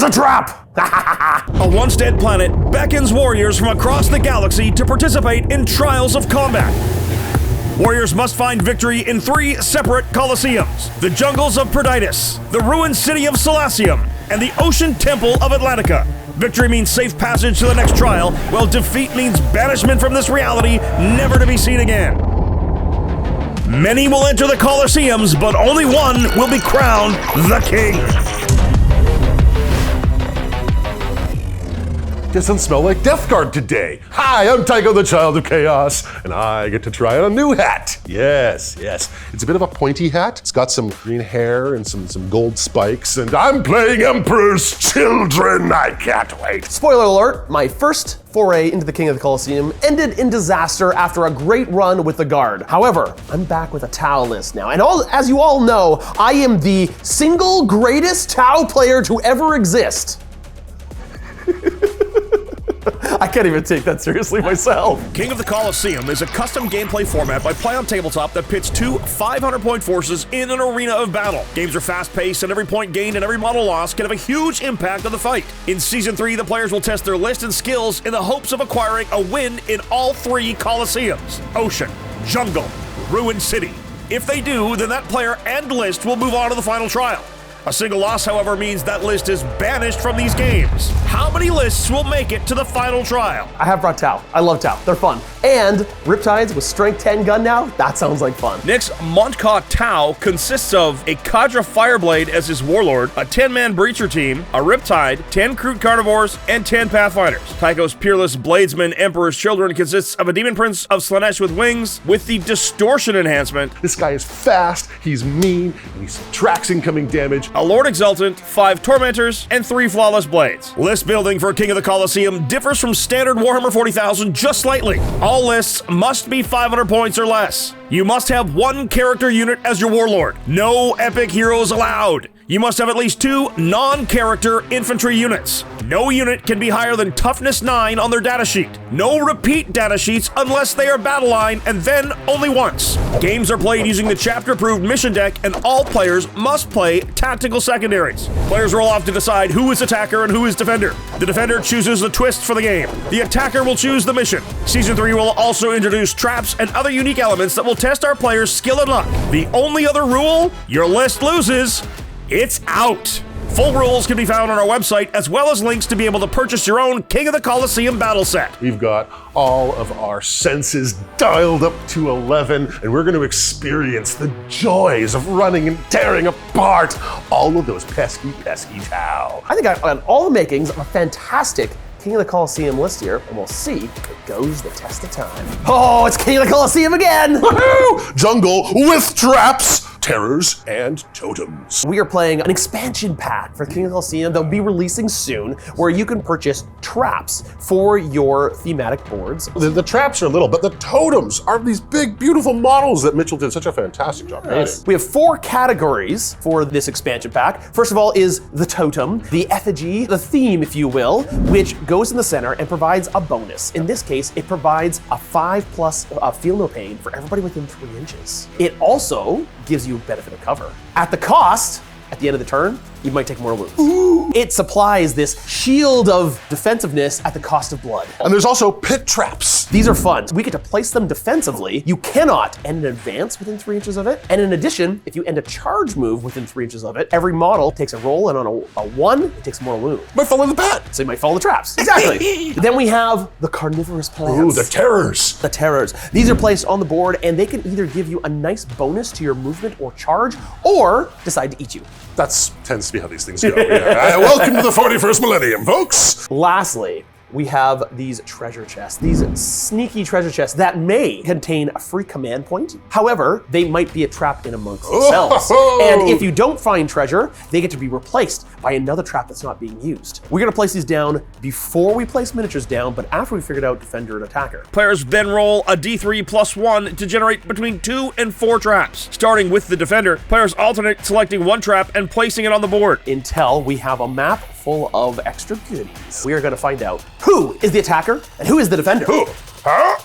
It's a trap! A once-dead planet beckons warriors from across the galaxy to participate in trials of combat. Warriors must find victory in 3 separate Colosseums: the jungles of Perditus, the ruined city of Colosseum, and the ocean temple of Atlantica. Victory means safe passage to the next trial, while defeat means banishment from this reality, never to be seen again. Many will enter the Colosseums, but only one will be crowned the king. Doesn't smell like Death Guard today. Hi, I'm Tycho, the Child of Chaos, and I get to try on a new hat. Yes. It's a bit of a pointy hat. It's got some green hair and some gold spikes, and I'm playing Emperor's Children. I can't wait. Spoiler alert, my first foray into the King of the Colosseum ended in disaster after a great run with the Guard. However, I'm back with a Tau list now, and as you all know, I am the single greatest Tau player to ever exist. I can't even take that seriously myself. King of the Colosseum is a custom gameplay format by Play on Tabletop that pits 2 500-point forces in an arena of battle. Games are fast-paced, and every point gained and every model lost can have a huge impact on the fight. In Season 3, the players will test their list and skills in the hopes of acquiring a win in all 3 Colosseums: Ocean, Jungle, Ruined City. If they do, then that player and list will move on to the final trial. A single loss, however, means that list is banished from these games. How many lists will make it to the final trial? I have brought Tau. I love Tau. They're fun. And Riptides with strength 10 gun now, that sounds like fun. Nick's Mont'Ka Tau consists of a Cadre Fireblade as his Warlord, a 10-man Breacher team, a Riptide, 10 Kroot Carnivores, and 10 Pathfinders. Tycho's Peerless Bladesmen Emperor's Children consists of a Demon Prince of Slaanesh with wings, with the Distortion enhancement. This guy is fast, he's mean, and he subtracts incoming damage. A Lord Exultant, 5 Tormentors, and 3 Flawless Blades. List building for King of the Colosseum differs from standard Warhammer 40,000 just slightly. All lists must be 500 points or less. You must have 1 character unit as your Warlord. No epic heroes allowed. You must have at least 2 non-character infantry units. No unit can be higher than Toughness 9 on their datasheet. No repeat datasheets unless they are BATTLELINE, and then only once. Games are played using the chapter-approved mission deck, and all players must play tactical secondaries. Players roll off to decide who is attacker and who is defender. The defender chooses the twist for the game. The attacker will choose the mission. Season 3 will also introduce traps and other unique elements that will test our players' skill and luck. The only other rule: your list loses, it's out. Full rules can be found on our website, as well as links to be able to purchase your own King of the Colosseum battle set. We've got all of our senses dialed up to 11, and we're going to experience the joys of running and tearing apart all of those pesky Tau. I think I got all the makings of a fantastic King of the Colosseum list here, and we'll see if it goes the test of time. Oh, it's King of the Colosseum again! Woohoo! Jungle with traps, terrors, and totems. We are playing an expansion pack for King of the Colosseum. They'll be releasing soon, where you can purchase traps for your thematic boards. The traps are little, but the totems are these big, beautiful models that Mitchell did such a fantastic job painting. We have 4 categories for this expansion pack. First of all is the totem, the effigy, the theme, if you will, which goes in the center and provides a bonus. In this case, it provides a 5+ feel no pain for everybody within 3 inches. It also gives you benefit of cover. At the cost, at the end of the turn, you might take more wounds. Ooh. It supplies this shield of defensiveness at the cost of blood. And there's also pit traps. These are fun. We get to place them defensively. You cannot end an advance within 3 inches of it. And in addition, if you end a charge move within 3 inches of it, every model takes a roll, and on a 1, it takes more wound. Might fall in the bat. So you might follow the traps. Exactly. Then we have the carnivorous plants. Ooh, the terrors. The terrors. These are placed on the board, and they can either give you a nice bonus to your movement or charge, or decide to eat you. That tends to be how these things go. Yeah. Welcome to the 41st millennium, folks. Lastly, we have these treasure chests, these sneaky treasure chests that may contain a free command point. However, they might be a trap in amongst themselves. And if you don't find treasure, they get to be replaced by another trap that's not being used. We're gonna place these down before we place miniatures down, but after we figured out defender and attacker. Players then roll a d3 + 1 to generate between 2 and 4 traps. Starting with the defender, players alternate selecting 1 trap and placing it on the board. Until we have a map full of extra goodies. We are gonna find out who is the attacker and who is the defender. I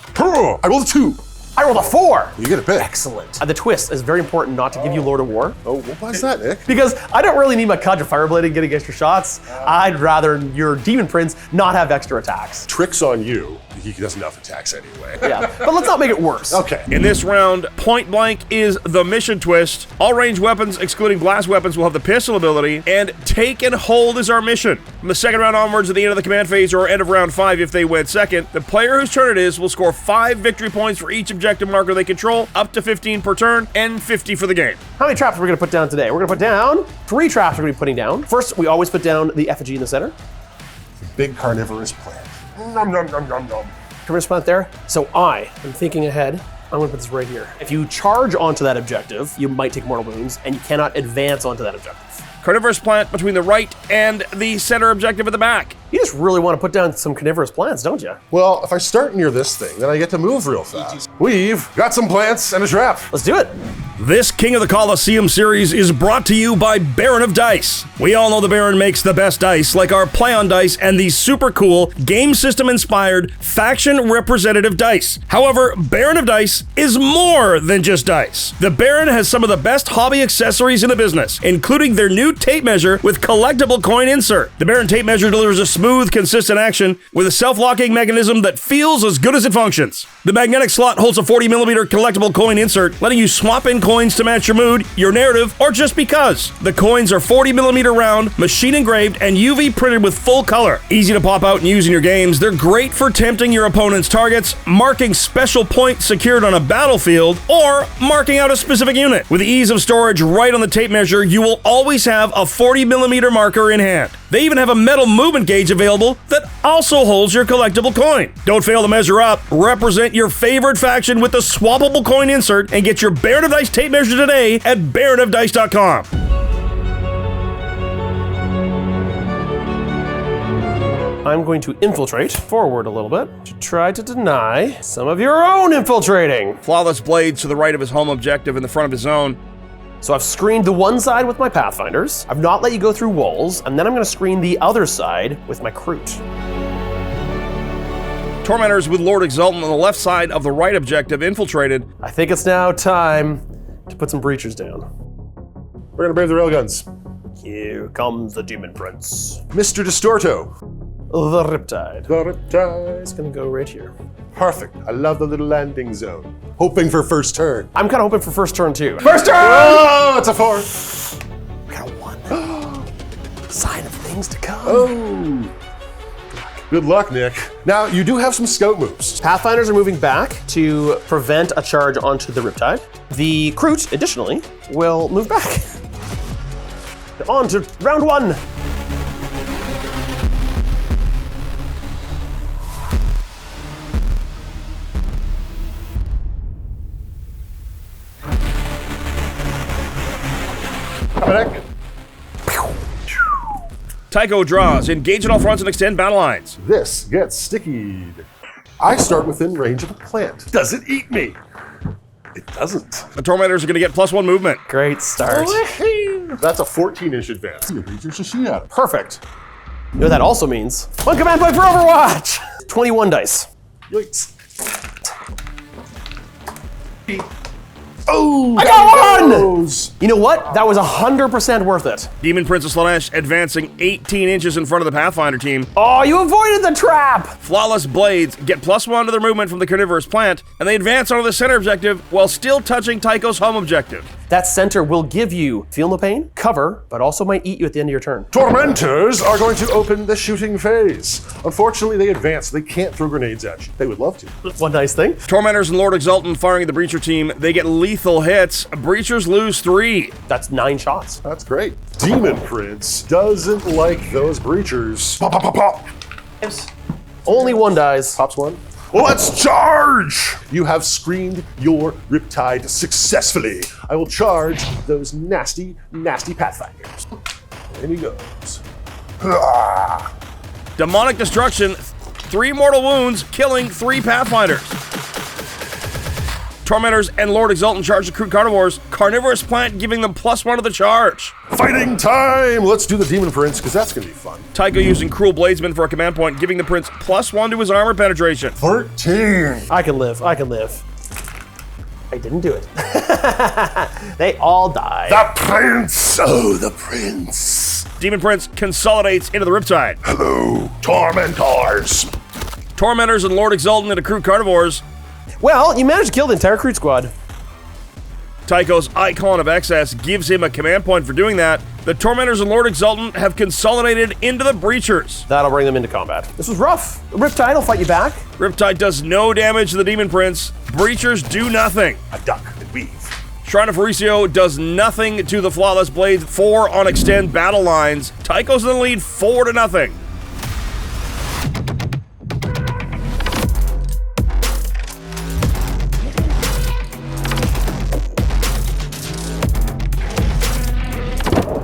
rolled a 2. I rolled a 4. You get a pick. Excellent. The twist is very important not to give you Lord of War. Oh, why is that, Nick? Because I don't really need my Cadre Fireblade to get extra shots. I'd rather your Demon Prince not have extra attacks. Trick's on you. He doesn't have attacks anyway. Yeah, but let's not make it worse. Okay. In this round, point blank is the mission twist. All ranged weapons, excluding blast weapons, will have the pistol ability, and take and hold is our mission. From the second round onwards, at the end of the command phase or end of round 5 if they win second, the player whose turn it is will score 5 victory points for each objective marker they control, up to 15 per turn, and 50 for the game. How many traps are we gonna put down today? We're gonna put down 3 traps we're gonna be putting down. First, we always put down the effigy in the center. Big carnivorous plant. Nom, nom, nom, nom, nom. Carnivorous plant there. So I am thinking ahead. I'm gonna put this right here. If you charge onto that objective, you might take mortal wounds, and you cannot advance onto that objective. Carnivorous plant between the right and the center objective at the back. You just really want to put down some carnivorous plants, don't you? Well, if I start near this thing, then I get to move real fast. We've got some plants and a trap. Let's do it. This King of the Colosseum series is brought to you by Baron of Dice. We all know the Baron makes the best dice, like our Play on Dice and the super cool, game system inspired, faction representative dice. However, Baron of Dice is more than just dice. The Baron has some of the best hobby accessories in the business, including their new tape measure with collectible coin insert. The Baron tape measure delivers a smooth, consistent action with a self-locking mechanism that feels as good as it functions. The magnetic slot holds a 40mm collectible coin insert, letting you swap in coins to match your mood, your narrative, or just because. The coins are 40mm round, machine engraved, and UV printed with full color. Easy to pop out and use in your games, they're great for tempting your opponent's targets, marking special points secured on a battlefield, or marking out a specific unit. With the ease of storage right on the tape measure, you will always have a 40mm marker in hand. They even have a metal movement gauge available that also holds your collectible coin. Don't fail to measure up. Represent your favorite faction with the swappable coin insert and get your Baron of Dice tape measure today at baronofdice.com. I'm going to infiltrate forward a little bit to try to deny some of your own infiltrating. Flawless blades to the right of his home objective in the front of his zone. So I've screened the one side with my Pathfinders. I've not let you go through walls, and then I'm gonna screen the other side with my Kroot. Tormentors with Lord Exultant on the left side of the right objective infiltrated. I think it's now time to put some breachers down. We're gonna brave the railguns. Here comes the Demon Prince. Mr. Distorto. The Riptide. The Riptide. It's gonna go right here. Perfect. I love the little landing zone. Hoping for first turn. I'm kind of hoping for first turn too. First turn! Oh, it's a 4. We got a 1. Sign of things to come. Oh. Good luck, Nick. Now, you do have some scout moves. Pathfinders are moving back to prevent a charge onto the Riptide. The Kroot, additionally, will move back. On to round 1. Tycho draws. Engage at all fronts and extend battle lines. This gets stickied. I start within range of a plant. Does it eat me? It doesn't. The Tormentors are going to get +1 movement. Great start. That's a 14-inch advance. You beat your shit out of it. Perfect. You know what that also means? 1 command point for Overwatch! 21 dice. Yikes. Oh, I got 1! goes. You know what? That was 100% worth it. Daemon Prince of Slaanesh advancing 18 inches in front of the Pathfinder team. Oh, you avoided the trap! Flawless blades get +1 to their movement from the carnivorous plant, and they advance onto the center objective while still touching Tycho's home objective. That center will give you feel no pain, cover, but also might eat you at the end of your turn. Tormentors are going to open the shooting phase. Unfortunately, they advance. They can't throw grenades at you. They would love to. One nice thing. Tormentors and Lord Exultant firing at the Breacher team. They get lethal hits. Breachers lose 3. That's 9 shots. That's great. Demon Prince doesn't like those breachers. Pop, pop, pop, pop. Only 1 dies. Pops 1. Let's charge! You have screened your Riptide successfully. I will charge those nasty, nasty Pathfinders. In he goes. Demonic destruction. 3 mortal wounds, killing 3 Pathfinders. Tormentors and Lord Exultant charge the Kroot Carnivores. Carnivorous plant giving them +1 to the charge. Fighting time! Let's do the Demon Prince, because that's going to be fun. Tycho using Cruel Bladesmen for a command point, giving the Prince +1 to his armor penetration. 13. I can live. I can live. I didn't do it. They all died. The prince! Oh, the prince. Daemon Prince consolidates into the Riptide. Hello, tormentors. Tormentors and Lord Exultant into Kroot Carnivores. Well, you managed to kill the entire Kroot squad. Tycho's Icon of Excess gives him a command point for doing that. The Tormentors and Lord Exultant have consolidated into the Breachers. That'll bring them into combat. This was rough. The Riptide will fight you back. Riptide does no damage to the Daemon Prince. Breachers do nothing. A duck and weave. Shrine of Horatio does nothing to the Flawless Blades. 4 on extend battle lines. Tycho's in the lead 4-0.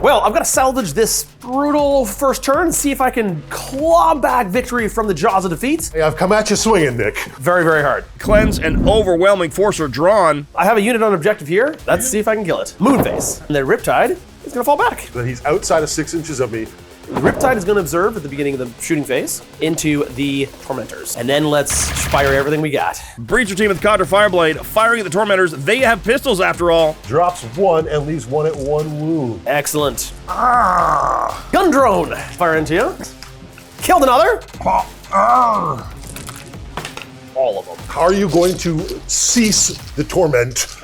Well, I've got to salvage this brutal first turn and see if I can claw back victory from the jaws of defeat. Hey, I've come at you swinging, Nick. Very, very hard. Cleanse and overwhelming force are drawn. I have a unit on objective here. Let's see if I can kill it. Moonface. And then Riptide is going to fall back. Then he's outside of 6 inches of me. Riptide is going to observe at the beginning of the shooting phase into the Tormentors. And then let's fire everything we got. Breacher team with Cadre Fireblade firing at the Tormentors. They have pistols after all. Drops 1 and leaves 1 at 1 wound. Excellent. Gun drone. Fire into you. Killed another. All of them. How are you going to cease the torment?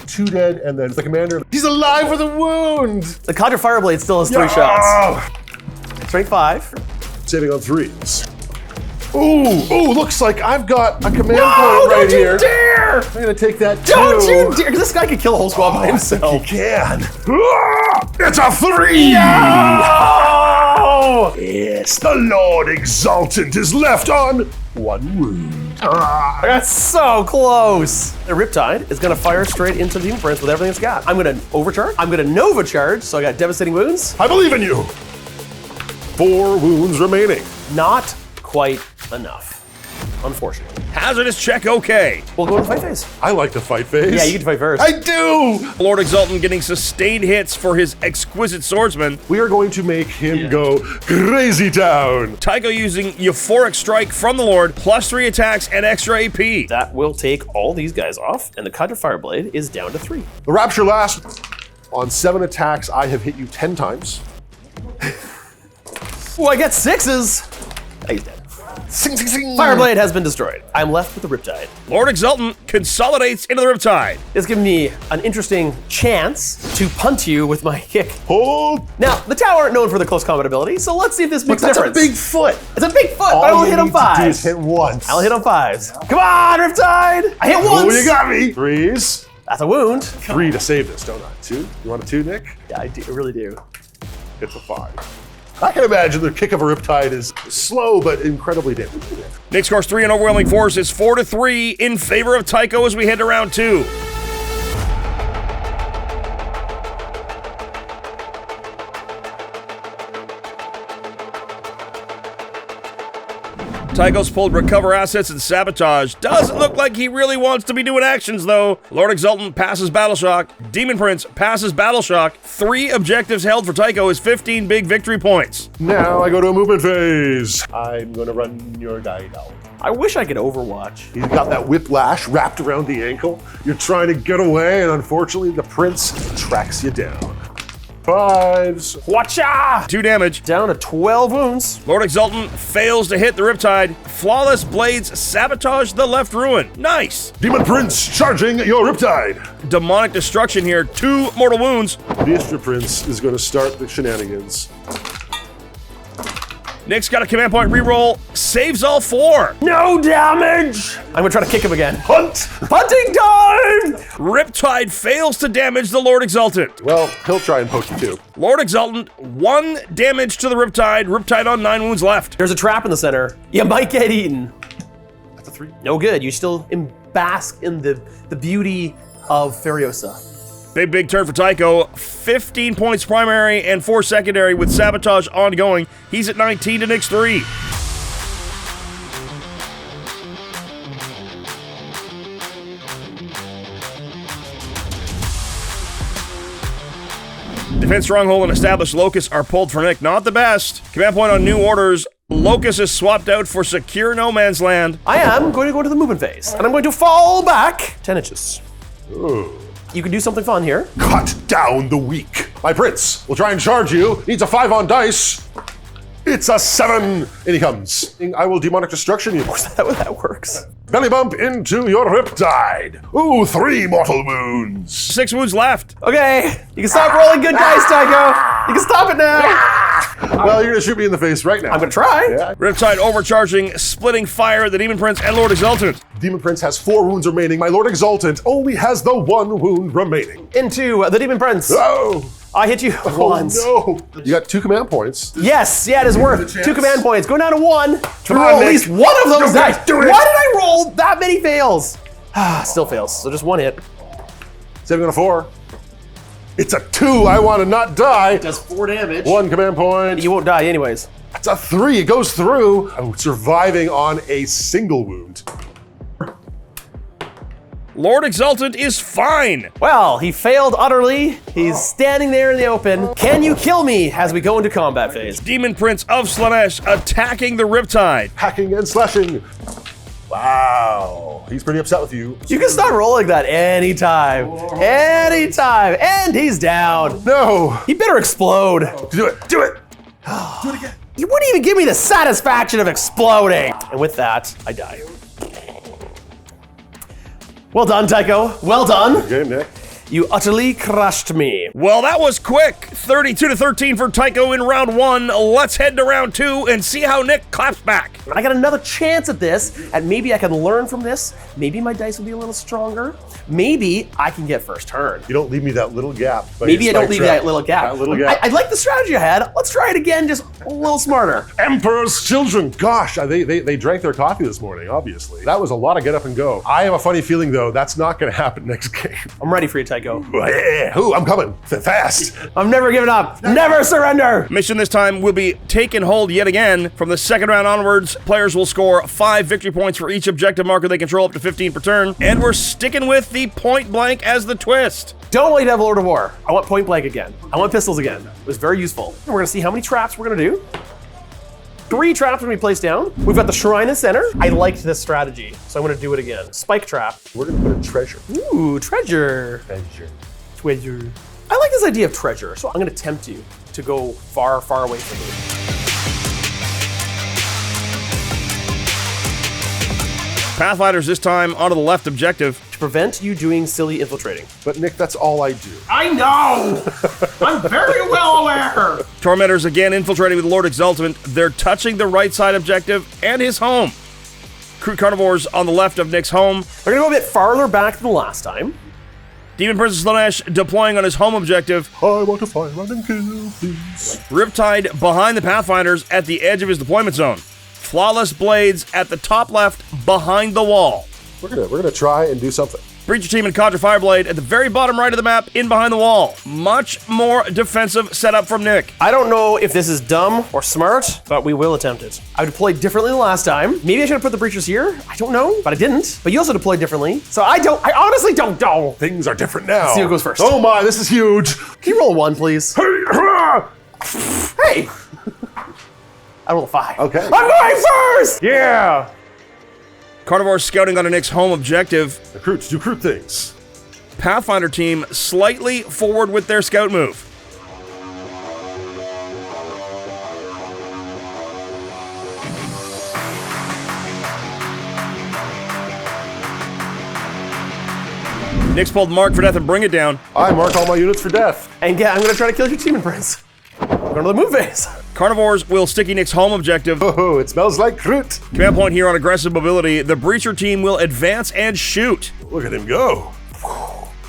2 dead, and then the commander. He's alive with a wound! The Cadre Fireblade still has 3 shots. Strength 5. Saving on 3s. Ooh, looks like I've got a command point No, right here. don't you dare! I'm gonna take that too. Don't you dare! 'Cause this guy could kill a whole squad by himself. He can. It's a 3! No! Yes, the Lord Exultant is left on 1 wound. I got so close. The Riptide is gonna fire straight into the Daemon Prince with everything it's got. I'm gonna overcharge. I'm gonna Nova charge, so I got devastating wounds. I believe in you. 4 wounds remaining. Not quite enough, unfortunately. Hazardous check okay. We'll go to fight phase. I like the fight phase. Yeah, you can fight first. I do! Lord Exultant getting sustained hits for his exquisite swordsman. We are going to make him go crazy town. Tycho using Euphoric Strike from the Lord, +3 attacks and extra AP. That will take all these guys off, and the Cadre Fireblade is down to 3. The Rapture last. On 7 attacks, I have hit you 10 times. Oh, I get 6s. He's dead. Sing, sing, sing. Fireblade has been destroyed. I'm left with the Riptide. Lord Exultant consolidates into the Riptide. It's given me an interesting chance to punt you with my kick. Hold. Now, the tower aren't known for the close combat ability, so let's see if this makes a That's difference. a big foot. It's a big foot, but I All only you hit on need to do is 5s. hit once. I'll hit on 5s. Come on, Riptide! I hit once! Oh, you got me. 3s. That's a wound. 3 to save this, don't I? 2? You want a 2, Nick? Yeah, I really do. Hit the 5. I can imagine the kick of a Riptide is slow but incredibly damaging. Nick scores 3 and overwhelming force is 4-3 in favor of Tycho as we head to round 2. Tycho's pulled recover assets and sabotage. Doesn't look like he really wants to be doing actions though. Lord Exultant passes Battle Shock. Daemon Prince passes Battle Shock. 3 objectives held for Tycho is 15 big victory points. Now I go to a movement phase. I'm gonna run your die down. I wish I could Overwatch. He's got that whiplash wrapped around the ankle. You're trying to get away, and unfortunately, the prince tracks you down. 5s. Watcha! 2 damage. Down to 12 wounds. Lord Exultant fails to hit the Riptide. Flawless Blades sabotage the left ruin. Nice. Demon Prince charging your Riptide. Demonic destruction here. 2 mortal wounds. The Istra Prince is going to start the shenanigans. Nick's got a command point reroll. Saves all 4. No damage! I'm gonna try to kick him again. Hunt! Hunting time! Riptide fails to damage the Lord Exultant. Well, he'll try and poke you too. Lord Exultant, 1 damage to the Riptide. Riptide on 9 wounds left. There's a trap in the center. You might get eaten. That's a 3. No good. You still bask in the beauty of Furiosa. Big turn for Tycho. 15 points primary and 4 secondary with sabotage ongoing. He's at 19 to Nick's 3. Defense Stronghold and Established Locus are pulled for Nick. Not the best. Command point on New Orders. Locust is swapped out for secure no man's land. I am going to go to the movement phase, and I'm going to fall back 10 inches. Ooh. You can do something fun here. Cut down the weak. My prince will try and charge you. Needs a 5 on dice. It's a 7. In he comes. I will demonic destruction you. Is that how that works? Belly bump into your Riptide. Ooh, 3 mortal wounds. 6 wounds left. Okay, you can stop rolling good dice, Tycho. You can stop it now. Well, you're gonna shoot me in the face right now. I'm gonna try. Yeah. Riptide overcharging, splitting fire at the Demon Prince and Lord Exultant. Demon Prince has 4 wounds remaining. My Lord Exultant only has the 1 wound remaining. Into the Demon Prince. Oh! I hit you once. Oh no! You got 2 command points. Yes, yeah, it is worth 2 command points. Go down to 1. Come roll on, at Nick. least one of those Do it, dice. do it. Why did I roll that many fails? Still fails, so just 1 hit. Saving on a 4. It's a 2. I want to not die. Does 4 damage. 1 command point. You won't die anyways. It's a 3. It goes through. Oh, surviving on a single wound. Lord Exultant is fine. Well, he failed utterly. He's standing there in the open. Can you kill me as we go into combat phase? Demon Prince of Slaanesh attacking the Riptide. Hacking and slashing. Wow. He's pretty upset with you. You can start rolling that anytime. Anytime. And he's down. No. He better explode. Do it. Do it. Do it again. You wouldn't even give me the satisfaction of exploding. And with that, I die. Well done, Tycho. Well done. Game, Nick. You utterly crushed me. Well, that was quick. 32-13 for Tycho in round 1. Let's head to round 2 and see how Nick claps back. I got another chance at this, and maybe I can learn from this. Maybe my dice will be a little stronger. Maybe I can get first turn. You don't leave me that little gap. Maybe I don't leave that little gap. That little gap. I like the strategy I had. Let's try it again, just a little smarter. Emperor's children. Gosh, they drank their coffee this morning, obviously. That was a lot of get up and go. I have a funny feeling, though, that's not going to happen next game. I'm ready for you, Tycho. Yeah, ooh, I'm coming. Fast. I'm never giving up. Never surrender. Mission this time will be take and hold yet again. From the second round onwards, players will score 5 victory points for each objective marker they control, up to 15 per turn. And we're sticking with the point blank as the twist. Don't let me have Lord of War. I want point blank again. I want pistols again. It was very useful. We're gonna see how many traps we're gonna do. 3 traps when we place down. We've got the shrine in the center. I liked this strategy, so I'm gonna do it again. Spike trap. We're going to put a treasure. Ooh, treasure. Treasure. Treasure. I like this idea of treasure, so I'm gonna tempt you to go far, far away from me. Pathfinders this time onto the left objective. To prevent you doing silly infiltrating. But Nick, that's all I do. I know! I'm very well aware! Tormentors again infiltrating with Lord Exultant. They're touching the right side objective and his home. Kroot Carnivores on the left of Nick's home. We're gonna go a bit farther back than last time. Demon Prince of Slaanesh deploying on his home objective. I want to fire around and kill, please. Riptide behind the Pathfinders at the edge of his deployment zone. Flawless blades at the top left behind the wall. We're gonna try and do something. Breacher Team and Cadre Fireblade at the very bottom right of the map, in behind the wall. Much more defensive setup from Nick. I don't know if this is dumb or smart, but we will attempt it. I deployed differently than last time. Maybe I should have put the breachers here. I don't know, but I didn't. But you also deployed differently. So I honestly don't know. Things are different now. Let's see who goes first. Oh my, this is huge. Can you roll a 1, please? Hey! I rolled a 5. Okay. I'm going first! Yeah! Carnivore scouting on Nick's home objective. The Kroots do Kroot things. Pathfinder Team slightly forward with their scout move. Nick's pulled Mark for death and bring it down. I mark all my units for death. And yeah, I'm gonna try to kill your Demon Prince. We're going to the move phase. Carnivores will sticky Nick's home objective. Oh, it smells like Kroot. Command point here on aggressive mobility. The Breacher Team will advance and shoot. Look at him go.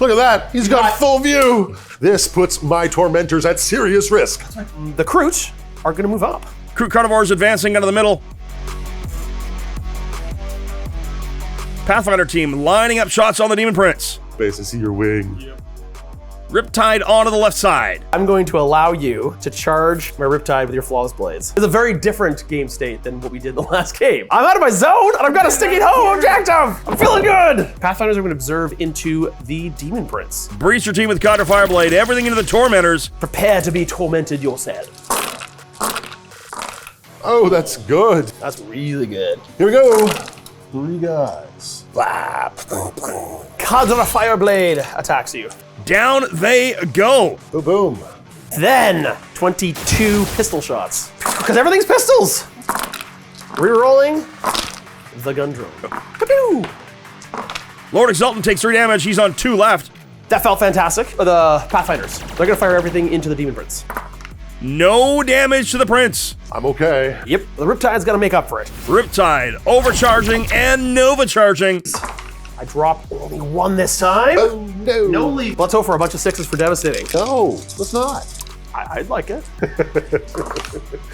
Look at that. He's got full view. This puts my tormentors at serious risk. The Kroot are going to move up. Kroot Carnivores advancing out of the middle. Pathfinder Team lining up shots on the Demon Prince. Base, I see your wing. Riptide onto the left side. I'm going to allow you to charge my Riptide with your Flawless Blades. It's a very different game state than what we did in the last game. I'm out of my zone, and I've got a sticking home objective. I'm feeling good. Pathfinders are going to observe into the Demon Prince. Breacher Team with Cadre Fireblade, everything into the Tormentors. Prepare to be tormented yourself. Oh, that's good. That's really good. Here we go. 3 guys. Cadre Fireblade attacks you. Down they go. Boom, boom. Then 22 pistol shots. Because everything's pistols. Rerolling the gun drone. Pew! Lord Exultant takes 3 damage. He's on 2 left. That felt fantastic. The Pathfinders. They're gonna fire everything into the Daemon Prince. No damage to the Prince. I'm okay. Yep, the Riptide's gonna make up for it. Riptide overcharging and Nova charging. I drop only 1 this time. Oh, no. No lead. Let's hope for a bunch of 6s for devastating. No, let's not. I'd like it.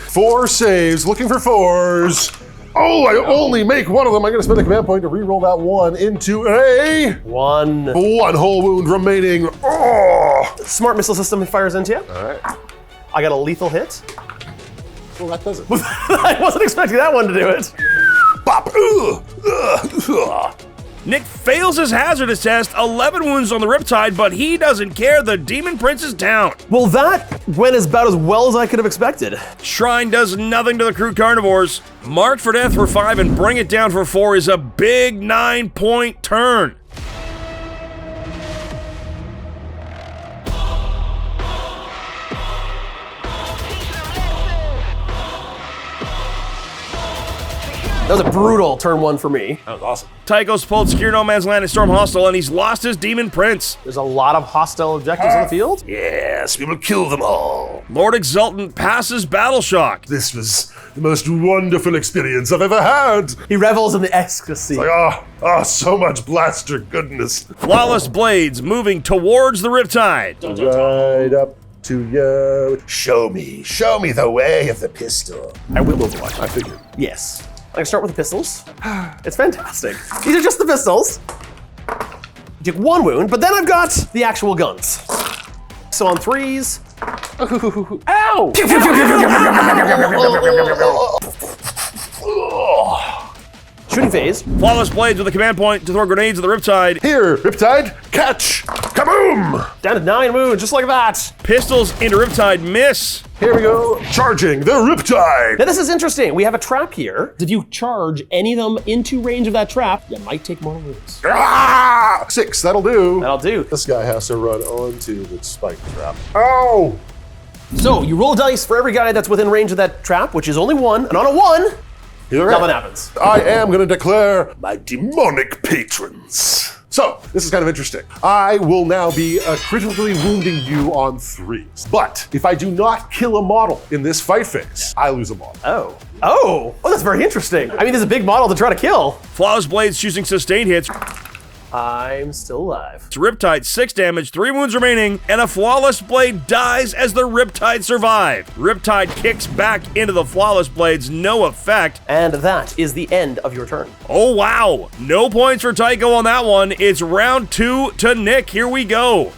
4 saves, looking for 4s. Oh, I only make 1 of them. I'm gonna spend a command point to re-roll that 1 into a 1 whole wound remaining. Oh! smart missile system fires into you. All right. I got a lethal hit. Well, that does it. I wasn't expecting that one to do it. Bop. Nick fails his hazardous test, 11 wounds on the Riptide, but he doesn't care. The Demon Prince is down. Well, that went about as well as I could have expected. Shrine does nothing to the Kroot Carnivores. Marked for death for 5 and bring it down for 4 is a big 9-point turn. That was a brutal turn 1 for me. That was awesome. Tycho's pulled Secure No Man's Land and Storm Hostile, and he's lost his Demon Prince. There's a lot of hostile objectives on the field. Yes, we will kill them all. Lord Exultant passes Battle Shock. This was the most wonderful experience I've ever had. He revels in the ecstasy. Like, so much blaster goodness. Flawless Blades moving towards the Riptide. Right up to you. Show me the way of the pistol. I will Overwatch. I figured. Yes. I can start with the pistols. It's fantastic. These are just the pistols. You take 1 wound, but then I've got the actual guns. So on 3s. Ow! Shooting phase. Flawless Blades with a command point to throw grenades at the Riptide. Here, Riptide, catch! Kaboom! Down to 9 wounds, just like that. Pistols into Riptide miss. Here we go, charging the Riptide. Now this is interesting. We have a trap here. If you charge any of them into range of that trap, you might take more wounds. 6, that'll do. That'll do. This guy has to run onto the spike trap. Oh! So you roll dice for every guy that's within range of that trap, which is only 1, and on a 1, nothing happens. I am gonna declare my demonic patrons. So, this is kind of interesting. I will now be critically wounding you on 3s. But if I do not kill a model in this fight phase, I lose a model. Oh, that's very interesting. I mean, there's a big model to try to kill. Flawless Blades choosing sustained hits. I'm still alive. It's Riptide 6 damage, 3 wounds remaining, and a Flawless Blade dies as the Riptide survive. Riptide kicks back into the Flawless Blades, no effect. And that is the end of your turn. Oh wow, no points for Tycho on that one. It's round 2 to Nick, here we go.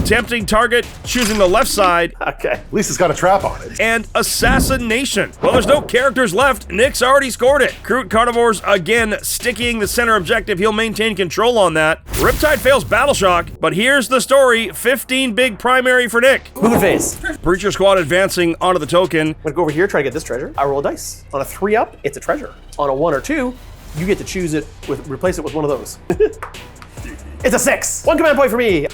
Tempting target, choosing the left side, Okay. At least it's got a trap on it. and assassination. Well, there's no characters left. Nick's already scored it. Kroot Carnivores again sticking the center objective. He'll maintain control on that. Riptide fails Battle Shock, but here's the story. 15 big primary for Nick. Moving phase. Breacher Squad advancing onto the token. I'm gonna go over here, try to get this treasure. I roll a dice. On a 3 up, it's a treasure. On a 1 or 2, you get to choose it replace it with one of those. It's a 6. 1 command point for me.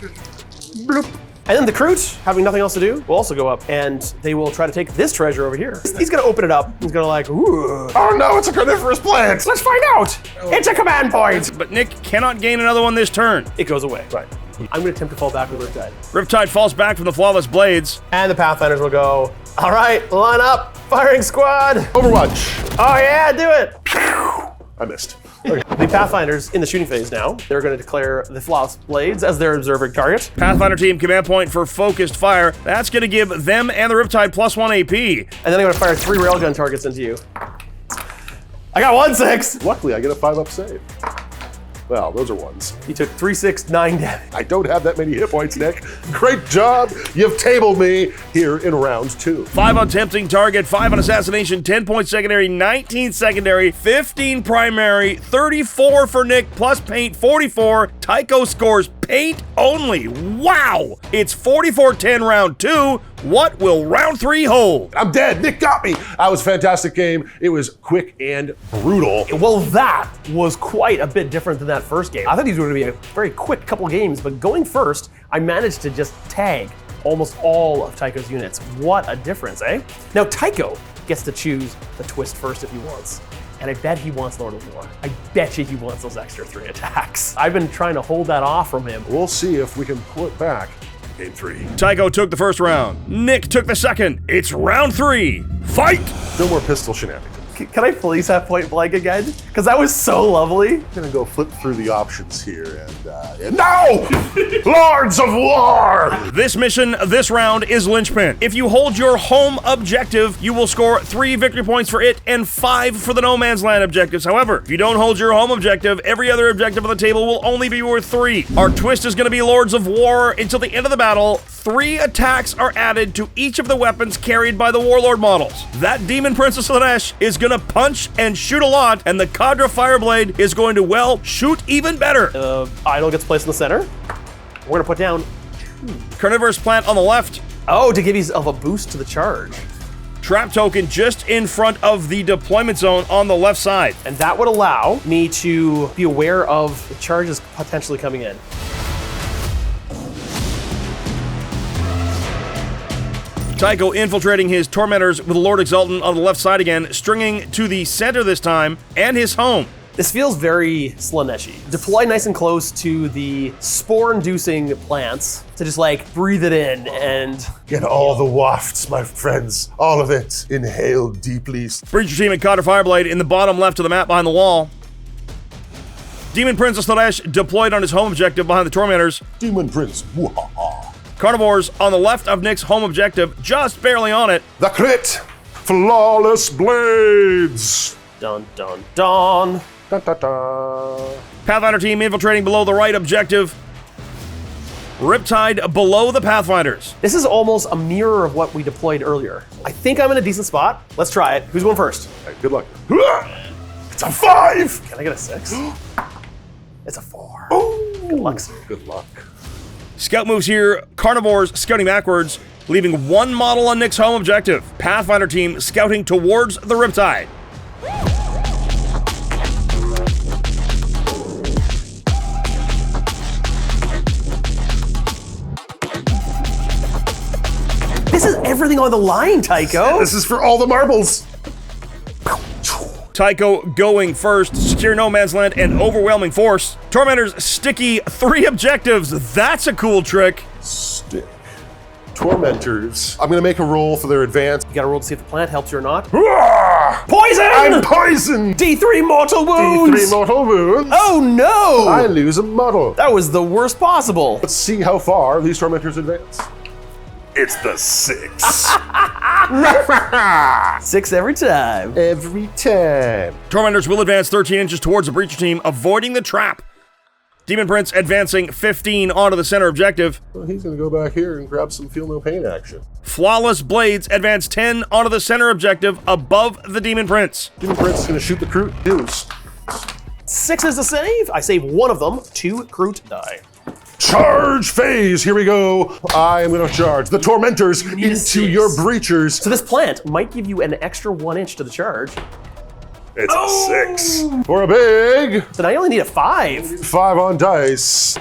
Bloop. And then the Kroot, having nothing else to do, will also go up, and they will try to take this treasure over here. He's gonna open it up. He's gonna like, ooh. Oh no, it's a carnivorous plant! Let's find out. It's a command point. But Nick cannot gain another one this turn. It goes away. Right. I'm gonna attempt to fall back with Riptide. Riptide falls back from the Flawless Blades. And the Pathfinders will go, all right, line up, firing squad. Overwatch. Oh yeah, do it. I missed. The Pathfinders in the shooting phase now. They're gonna declare the Flawless Blades as their observing target. Pathfinder Team command point for focused fire. That's going to give them and the Riptide +1 AP. And then I'm gonna fire 3 railgun targets into you. I got 1 6. Luckily, I get a 5-up save. Well, those are ones. He took 3, 6, 9 damage. I don't have that many hit points, Nick. Great job. You've tabled me here in round 2. 5 on tempting target, 5 on assassination, 10 points secondary, 19 secondary, 15 primary, 34 for Nick, plus paint, 44. Tycho scores paint only. Wow! It's 44-10 round 2. What will round 3 hold? I'm dead. Nick got me. That was a fantastic game. It was quick and brutal. Well, that was quite a bit different than that first game. I thought these were going to be a very quick couple games, but going first, I managed to just tag almost all of Tycho's units. What a difference, eh? Now, Tycho gets to choose the twist first if he wants. And I bet he wants Lord of War. I bet you he wants those extra 3 attacks. I've been trying to hold that off from him. We'll see if we can pull it back. Game 3. Tycho took the first round. Nick took the second. It's round 3. Fight! No more pistol shenanigans. Can I please have point blank again? Because that was so lovely. I'm gonna go flip through the options here and no! Lords of War! This mission, this round, is linchpin. If you hold your home objective, you will score 3 victory points for it and 5 for the No Man's Land objectives. However, if you don't hold your home objective, every other objective on the table will only be worth 3. Our twist is gonna be Lords of War until the end of the battle. 3 attacks are added to each of the weapons carried by the Warlord models. That Daemon Prince of Slaanesh is gonna punch and shoot a lot, and the Cadre Fireblade is going to, well, shoot even better. Idol gets placed in the center. We're gonna put down, Carnivorous Plant on the left. oh, to give yourself a boost to the charge. Trap token just in front of the deployment zone on the left side. And that would allow me to be aware of the charges potentially coming in. Tycho infiltrating his Tormentors with Lord Exultant on the left side again, stringing to the center this time, and his home. This feels very Slaanesh-y. Deploy nice and close to the spore-inducing plants to just like breathe it in and Get all the wafts, my friends. All of it. Inhale deeply. Breacher Team and Cadre Fireblade in the bottom left of the map behind the wall. Daemon Prince of Slaanesh deployed on his home objective behind the Tormentors. Demon Prince. Wah-ha-ha. Carnivores on the left of Nick's home objective, just barely on it. The crit. Flawless blades. dun dun dun. Da, da, da. Pathfinder Team infiltrating below the right objective. Riptide below the Pathfinders. This is almost a mirror of what we deployed earlier. I think I'm in a decent spot. Let's try it. Who's going first? All right, good luck. It's a 5. Can I get a 6? It's a 4. Oh. Good luck, sir. Good luck. Scout moves here, Carnivores scouting backwards, leaving 1 model on Nick's home objective. Pathfinder Team scouting towards the Riptide. This is everything on the line, Tycho. This is for all the marbles. Tycho going first, secure no man's land and overwhelming force. Tormentors sticky 3 objectives. That's a cool trick. Stick. Tormentors. I'm gonna make a roll for their advance. You gotta roll to see if the plant helps you or not. Ah! Poison! I'm poisoned! D3 mortal wounds! D3 mortal wounds. Oh no! I lose a model. That was the worst possible. Let's see how far these Tormentors advance. It's the 6. 6 every time. Every time. Tormentors will advance 13 inches towards the Breacher Team, avoiding the trap. Demon Prince advancing 15 onto the center objective. Well, he's gonna go back here and grab some feel no pain action. Flawless Blades advance 10 onto the center objective above the Demon Prince. Demon Prince is gonna shoot the Kroot dudes. 6 is the save. I save 1 of them. 2 Kroot die. Charge phase, here we go. I am gonna charge the Tormentors into 6. your breachers. So this plant might give you an extra 1 inch to the charge. It's a 6. For a big So now you only need a 5. 5 on dice.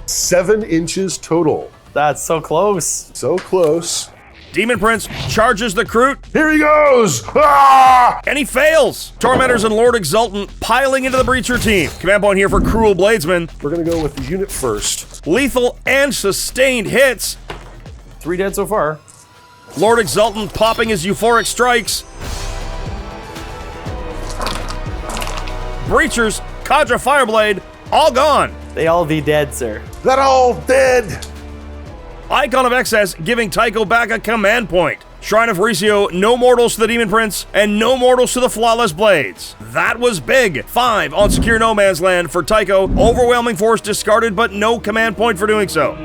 7 inches total. That's so close. So close. Demon Prince charges the Kroot, Here he goes! Ah! and he fails. Tormentors and Lord Exultant piling into the Breacher Team. Command point here for Cruel Bladesmen. We're gonna go with the unit first. Lethal and sustained hits. 3 dead so far. Lord Exultant popping his euphoric strikes. Breachers, Cadre Fireblade, all gone. They all be dead, sir. That all dead! Icon of Excess giving Tycho back a command point. Shrine of Ricio, no mortals to the Demon Prince, and no mortals to the Flawless Blades. That was big. 5 on secure no man's land for Tycho. Overwhelming force discarded, but no command point for doing so.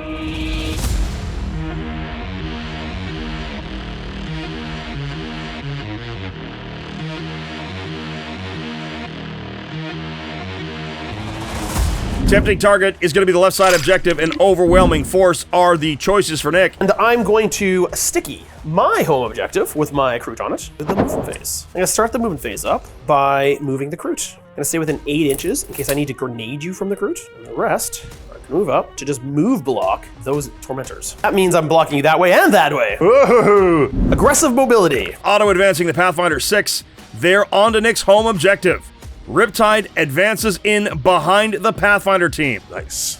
Tempting target is going to be the left side objective, and overwhelming force are the choices for Nick. And I'm going to sticky my home objective with my Kroot on it with the movement phase. I'm going to start the movement phase up by moving the Kroot. I'm going to stay within 8 inches in case I need to grenade you from the Kroot. And the rest, I can move up to just move block those tormentors. That means I'm blocking you that way and that way. Whoa. Aggressive mobility. Auto advancing the Pathfinder 6. They're on to Nick's home objective. Riptide advances in behind the Pathfinder team. Nice.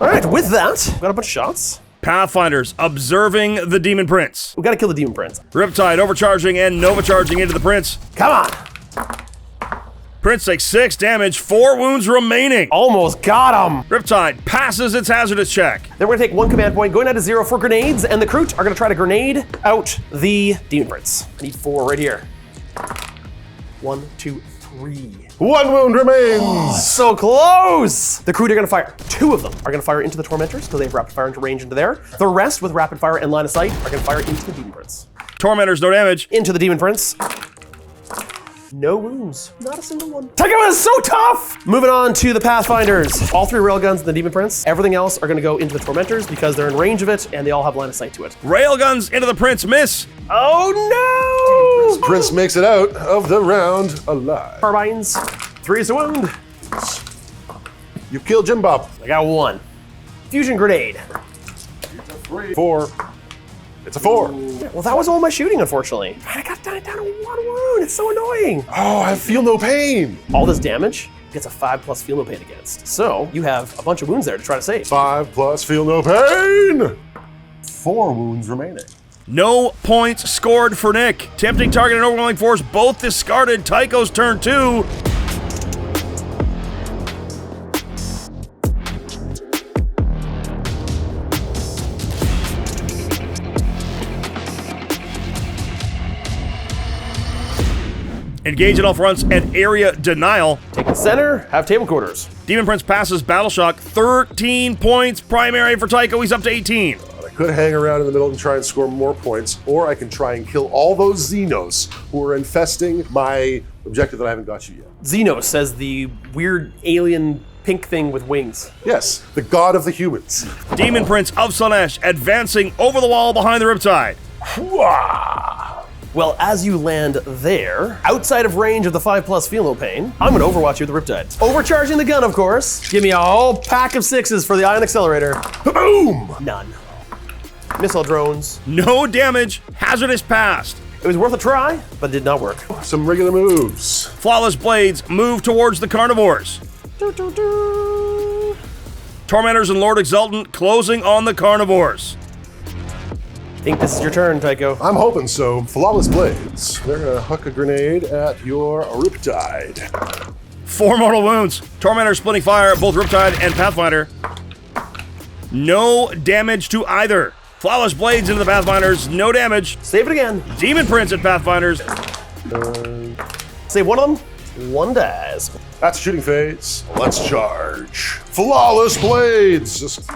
All right, with that, we've got a bunch of shots. Pathfinders observing the Demon Prince. We got to kill the Demon Prince. Riptide overcharging and Nova charging into the Prince. Come on. Prince takes 6 damage, 4 wounds remaining. Almost got him. Riptide passes its hazardous check. Then we're going to take 1 command point, going down to 0 for grenades, and the Kroot are going to try to grenade out the Demon Prince. I need 4 right here. 1, 2, 3. 1 wound remains. So close! The Kroot are gonna fire. 2 of them are gonna fire into the Tormentors because they have rapid fire into range into there. The rest with rapid fire and line of sight are gonna fire into the Demon Prince. Tormentors, no damage. Into the Demon Prince. No wounds, not a single one. Tycho is so tough! Moving on to the Pathfinders. All 3 railguns in the Demon Prince. Everything else are gonna go into the Tormentors because they're in range of it and they all have line of sight to it. Railguns into the Prince, miss. Oh no! Prince makes it out of the round alive. Carbines. 3 is a wound. You killed Jim Bob. I got 1. Fusion grenade. 4. It's a 4. Well, that was all my shooting, unfortunately. I got down to 1 wound. It's so annoying. Oh, I feel no pain. All this damage gets a 5+ feel no pain against. So you have a bunch of wounds there to try to save. 5 plus feel no pain. 4 wounds remaining. No points scored for Nick. Tempting target and overwhelming force both discarded. Tycho's turn 2. Engage at all fronts and area denial. Take the center, have table quarters. Demon Prince passes Battle Shock. 13 points primary for Tycho. He's up to 18. I could hang around in the middle and try and score more points, or I can try and kill all those Xenos who are infesting my objective that I haven't got you yet. Xenos says the weird alien pink thing with wings. Yes, the god of the humans. Demon Prince of Slaanesh advancing over the wall behind the Riptide. Well, as you land there, outside of range of the 5+ feel no pain, I'm gonna overwatch you with the Riptide. Overcharging the gun, of course. Give me a whole pack of 6s for the ion accelerator. Boom! None. Missile drones. No damage. Hazardous passed. It was worth a try, but it did not work. Some regular moves. Flawless Blades move towards the Carnivores. Tormentors and Lord Exultant closing on the Carnivores. I think this is your turn, Tycho. I'm hoping so. Flawless Blades. They're gonna hook a grenade at your Riptide. 4 mortal wounds. Tormentor splitting fire, both Riptide and Pathfinder. No damage to either. Flawless Blades into the Pathfinders, no damage. Save it again. Demon Prince at Pathfinders. Save one of them, 1 dies. That's shooting phase. Let's charge. Flawless Blades. Just,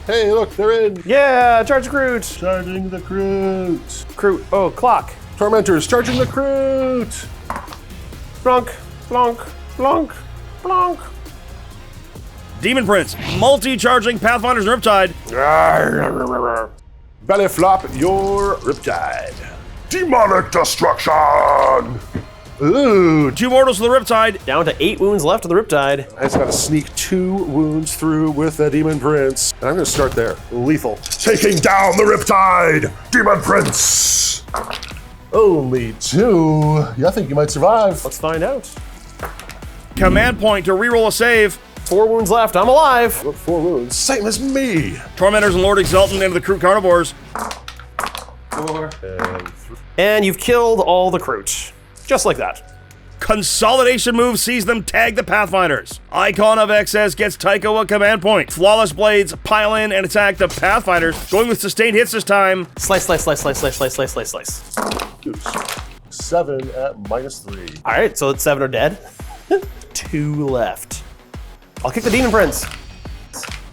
hey, look, they're in. Yeah, charge the Kroot. Charging the Kroot. Kroot, oh, clock. Tormentors charging the Kroot. Blonk, blonk, blonk, blonk. Demon Prince, multi-charging Pathfinders and Riptide. Belly flop your Riptide. Demonic destruction. Ooh. 2 mortals to the Riptide. Down to 8 wounds left of the Riptide. I just gotta sneak 2 wounds through with the Demon Prince. And I'm gonna start there. Lethal. Taking down the Riptide! Demon Prince! Only 2. Yeah, I think you might survive. Let's find out. Command point to reroll a save. 4 wounds left, I'm alive. 4 wounds. Same as me. Tormentors and Lord Exultant into the Kroot Carnivores. 4. And you've killed all the Kroot. Just like that. consolidation move sees them tag the Pathfinders. Icon of Excess gets Tycho a command point. Flawless Blades pile in and attack the Pathfinders, going with sustained hits this time. Slice, slice, slice, slice, slice, slice, slice, slice, slice. Goose. 7 at -3. All right, so it's 7 are dead. 2 left. I'll kick the Demon Prince.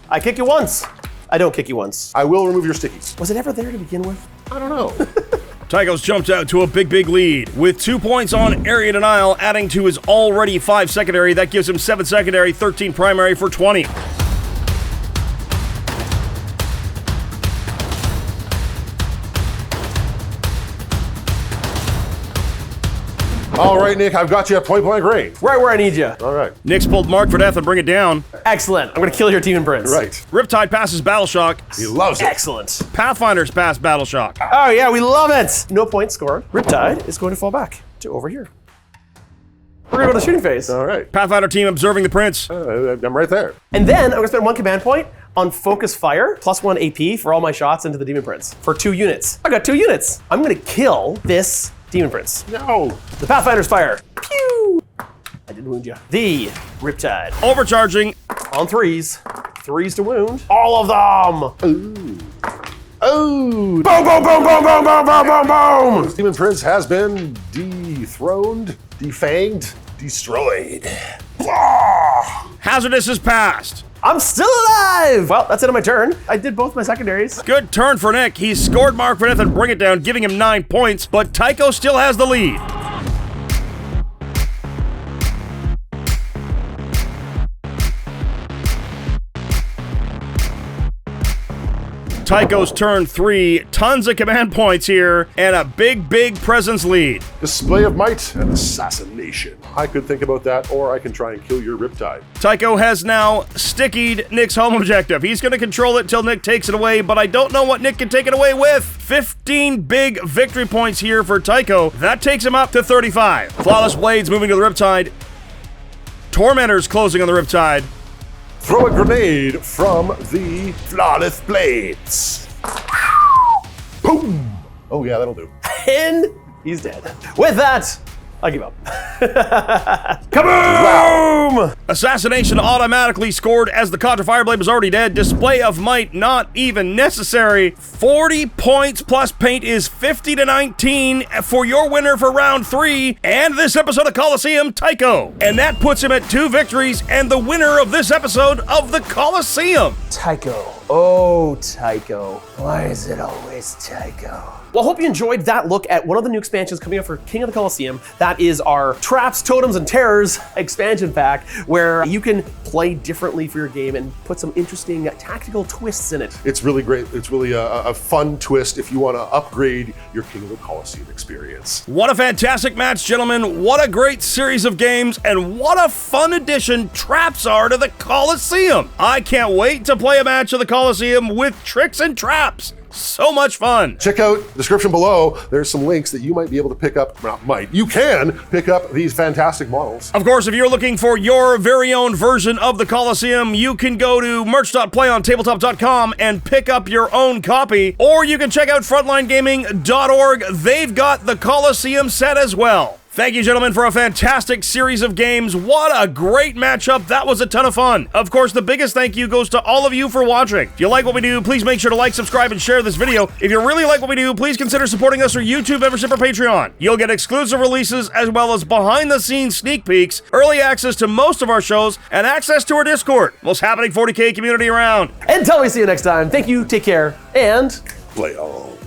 I kick you once. I don't kick you once. I will remove your stickies. Was it ever there to begin with? I don't know. Tycho's jumped out to a big lead with 2 points on area denial, adding to his already 5 secondary. That gives him 7 secondary, 13 primary for 20. All right, Nick, I've got you at point blank range. Right where I need you. All right. Nick's pulled Mark for death and bring it down. Excellent. I'm gonna kill your Demon Prince. Right. Riptide passes Battle Shock. He loves it. Excellent. Pathfinders pass Battle Shock. Oh yeah, we love it. No points scored. Riptide is going to fall back to over here. We're gonna go to the shooting phase. All right. Pathfinder Team observing the Prince. I'm right there. And then I'm gonna spend 1 command point on Focus Fire, +1 AP for all my shots into the Demon Prince for 2 units. I got 2 units. I'm gonna kill this Demon Prince. No. The Pathfinder's Fire. Pew! I didn't wound you. The Riptide. Overcharging. On 3s. 3s to wound. All of them! Ooh. Oh. Boom, boom, boom, boom, boom, boom, boom, boom, boom! This Demon Prince has been dethroned, defanged, destroyed. Hazardous is passed. I'm still alive! Well, that's it on my turn. I did both my secondaries. Good turn for Nick. He's scored Mark for death and bring it down, giving him 9 points, but Tycho still has the lead. Tycho's turn 3, tons of command points here, and a big presence lead. Display of might and assassination. I could think about that, or I can try and kill your Riptide. Tycho has now stickied Nick's home objective. He's going to control it till Nick takes it away, but I don't know what Nick can take it away with. 15 big victory points here for Tycho. That takes him up to 35. Flawless Blades moving to the Riptide. Tormentors closing on the Riptide. Throw a grenade from the Flawless Blades. Boom! Oh yeah, that'll do. And he's dead. With that, I give up. Kaboom! Wow. Assassination automatically scored as the Cadre Fireblade was already dead. Display of might not even necessary. 40 points plus paint is 50 to 19 for your winner for round 3 and this episode of Colosseum, Tycho. And that puts him at 2 victories and the winner of this episode of the Colosseum. Tycho. Oh, Tycho. Why is it always Tycho? Well, I hope you enjoyed that look at one of the new expansions coming up for King of the Colosseum. That is our Traps, Totems, and Terrors expansion pack, where you can play differently for your game and put some interesting tactical twists in it. It's really great. It's really a fun twist if you want to upgrade your King of the Colosseum experience. What a fantastic match, gentlemen. What a great series of games, and what a fun addition traps are to the Colosseum. I can't wait to play a match of the Colosseum with tricks and traps. So much fun. Check out the description below. There's some links that you might be able to pick up. Well, you can pick up these fantastic models. Of course, if you're looking for your very own version of the Colosseum, you can go to merch.playontabletop.com and pick up your own copy, or you can check out frontlinegaming.org. They've got the Colosseum set as well. Thank you, gentlemen, for a fantastic series of games. What a great matchup. That was a ton of fun. Of course, the biggest thank you goes to all of you for watching. If you like what we do, please make sure to like, subscribe, and share this video. If you really like what we do, please consider supporting us through YouTube membership or Patreon. You'll get exclusive releases as well as behind-the-scenes sneak peeks, early access to most of our shows, and access to our Discord. Most happening 40K community around. Until we see you next time, thank you, take care, and Play on.